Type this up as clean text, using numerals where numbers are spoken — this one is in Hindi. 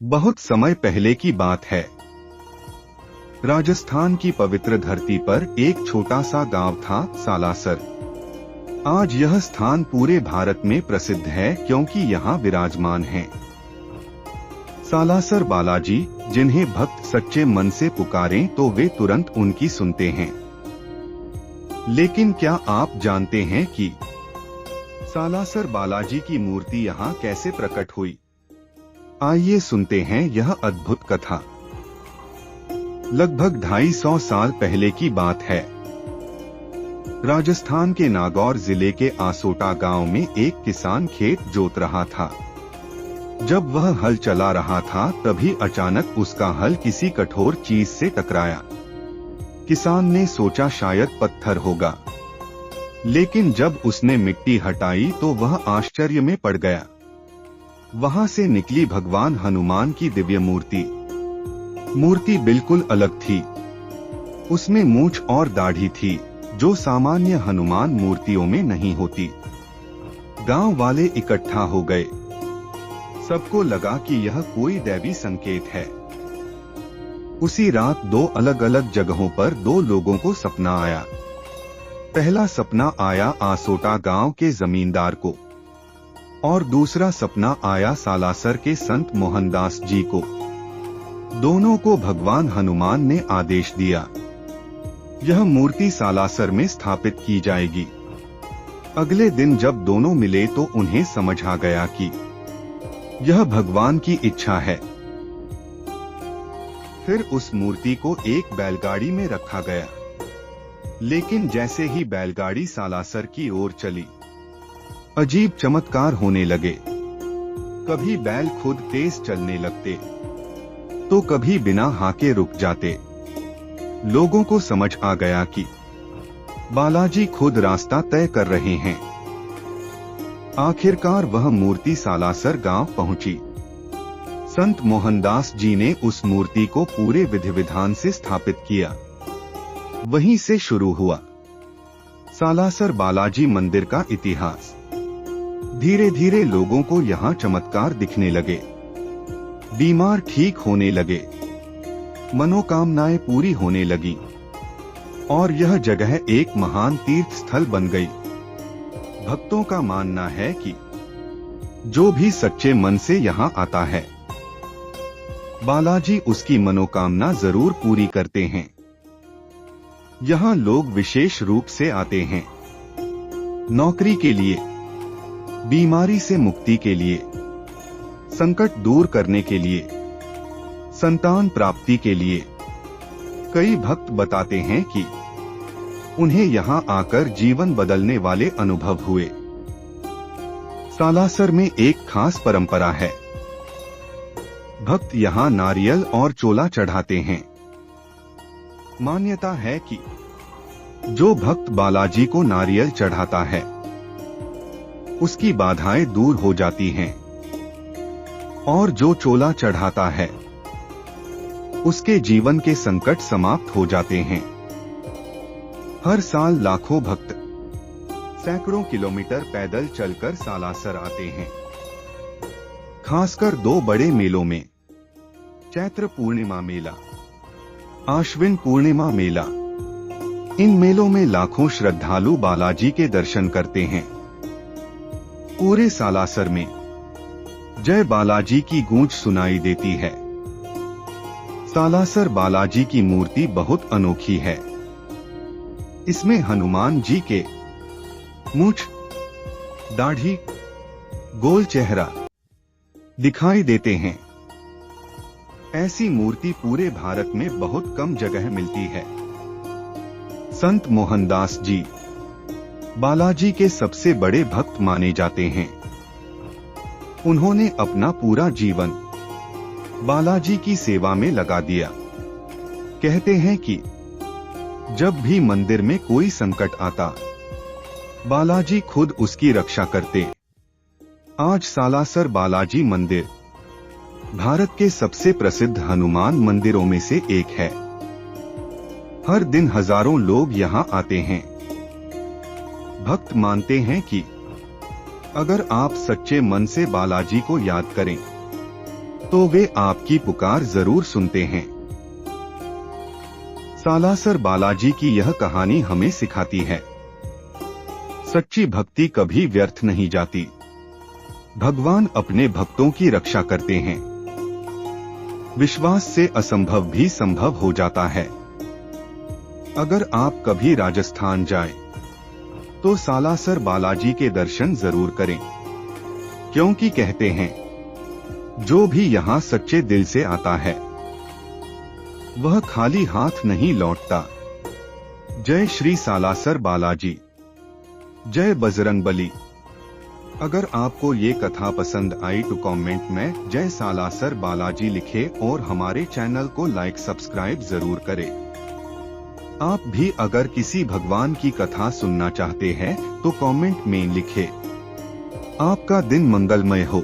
बहुत समय पहले की बात है। राजस्थान की पवित्र धरती पर एक छोटा सा गांव था, सालासर। आज यह स्थान पूरे भारत में प्रसिद्ध है क्योंकि यहाँ विराजमान हैं सालासर बालाजी, जिन्हें भक्त सच्चे मन से पुकारें तो वे तुरंत उनकी सुनते हैं। लेकिन क्या आप जानते हैं कि सालासर बालाजी की मूर्ति यहाँ कैसे प्रकट हुई? आइए सुनते हैं यह अद्भुत कथा। लगभग 250 साल पहले की बात है। राजस्थान के नागौर जिले के आसोटा गांव में एक किसान खेत जोत रहा था। जब वह हल चला रहा था तभी अचानक उसका हल किसी कठोर चीज से टकराया। किसान ने सोचा शायद पत्थर होगा, लेकिन जब उसने मिट्टी हटाई तो वह आश्चर्य में पड़ गया। वहां से निकली भगवान हनुमान की दिव्य मूर्ति। मूर्ति बिल्कुल अलग थी। उसमें मूंछ और दाढ़ी थी, जो सामान्य हनुमान मूर्तियों में नहीं होती। गांव वाले इकट्ठा हो गए। सबको लगा कि यह कोई दैवी संकेत है। उसी रात 2 अलग अलग जगहों पर 2 लोगों को सपना आया। पहला सपना आया आसोटा गांव के जमींदार को और दूसरा सपना आया सालासर के संत मोहनदास जी को। दोनों को भगवान हनुमान ने आदेश दिया, यह मूर्ति सालासर में स्थापित की जाएगी। अगले दिन जब दोनों मिले तो उन्हें समझ आ गया कि यह भगवान की इच्छा है। फिर उस मूर्ति को एक बैलगाड़ी में रखा गया। लेकिन जैसे ही बैलगाड़ी सालासर की ओर चली, अजीब चमत्कार होने लगे। कभी बैल खुद तेज चलने लगते तो कभी बिना हाके रुक जाते। लोगों को समझ आ गया कि बालाजी खुद रास्ता तय कर रहे हैं। आखिरकार वह मूर्ति सालासर गांव पहुंची। संत मोहनदास जी ने उस मूर्ति को पूरे विधि विधान से स्थापित किया। वहीं से शुरू हुआ सालासर बालाजी मंदिर का इतिहास। धीरे धीरे लोगों को यहाँ चमत्कार दिखने लगे। बीमार ठीक होने लगे, मनोकामनाएं पूरी होने लगी और यह जगह एक महान तीर्थ स्थल बन गई। भक्तों का मानना है कि जो भी सच्चे मन से यहाँ आता है, बालाजी उसकी मनोकामना जरूर पूरी करते हैं। यहाँ लोग विशेष रूप से आते हैं नौकरी के लिए, बीमारी से मुक्ति के लिए, संकट दूर करने के लिए, संतान प्राप्ति के लिए। कई भक्त बताते हैं कि उन्हें यहाँ आकर जीवन बदलने वाले अनुभव हुए। सालासर में एक खास परंपरा है। भक्त यहाँ नारियल और चोला चढ़ाते हैं। मान्यता है कि जो भक्त बालाजी को नारियल चढ़ाता है, उसकी बाधाएं दूर हो जाती हैं और जो चोला चढ़ाता है, उसके जीवन के संकट समाप्त हो जाते हैं। हर साल लाखों भक्त सैकड़ों किलोमीटर पैदल चलकर सालासर आते हैं। खासकर 2 बड़े मेलों में, चैत्र पूर्णिमा मेला, आश्विन पूर्णिमा मेला। इन मेलों में लाखों श्रद्धालु बालाजी के दर्शन करते हैं। पूरे सालासर में जय बालाजी की गूंज सुनाई देती है। सालासर बालाजी की मूर्ति बहुत अनोखी है। इसमें हनुमान जी के मूंछ, दाढ़ी, गोल चेहरा दिखाई देते हैं। ऐसी मूर्ति पूरे भारत में बहुत कम जगह मिलती है। संत मोहनदास जी बालाजी के सबसे बड़े भक्त माने जाते हैं। उन्होंने अपना पूरा जीवन बालाजी की सेवा में लगा दिया। कहते हैं कि जब भी मंदिर में कोई संकट आता, बालाजी खुद उसकी रक्षा करते। आज सालासर बालाजी मंदिर भारत के सबसे प्रसिद्ध हनुमान मंदिरों में से एक है। हर दिन हजारों लोग यहाँ आते हैं। भक्त मानते हैं कि अगर आप सच्चे मन से बालाजी को याद करें तो वे आपकी पुकार जरूर सुनते हैं। सालासर बालाजी की यह कहानी हमें सिखाती है, सच्ची भक्ति कभी व्यर्थ नहीं जाती। भगवान अपने भक्तों की रक्षा करते हैं। विश्वास से असंभव भी संभव हो जाता है। अगर आप कभी राजस्थान जाएं, तो सालासर बालाजी के दर्शन जरूर करें, क्योंकि कहते हैं जो भी यहाँ सच्चे दिल से आता है वह खाली हाथ नहीं लौटता। जय श्री सालासर बालाजी, जय बजरंगबली। अगर आपको ये कथा पसंद आई तो कमेंट में जय सालासर बालाजी लिखें और हमारे चैनल को लाइक सब्सक्राइब जरूर करें। आप भी अगर किसी भगवान की कथा सुनना चाहते हैं तो कमेंट में लिखें। आपका दिन मंगलमय हो।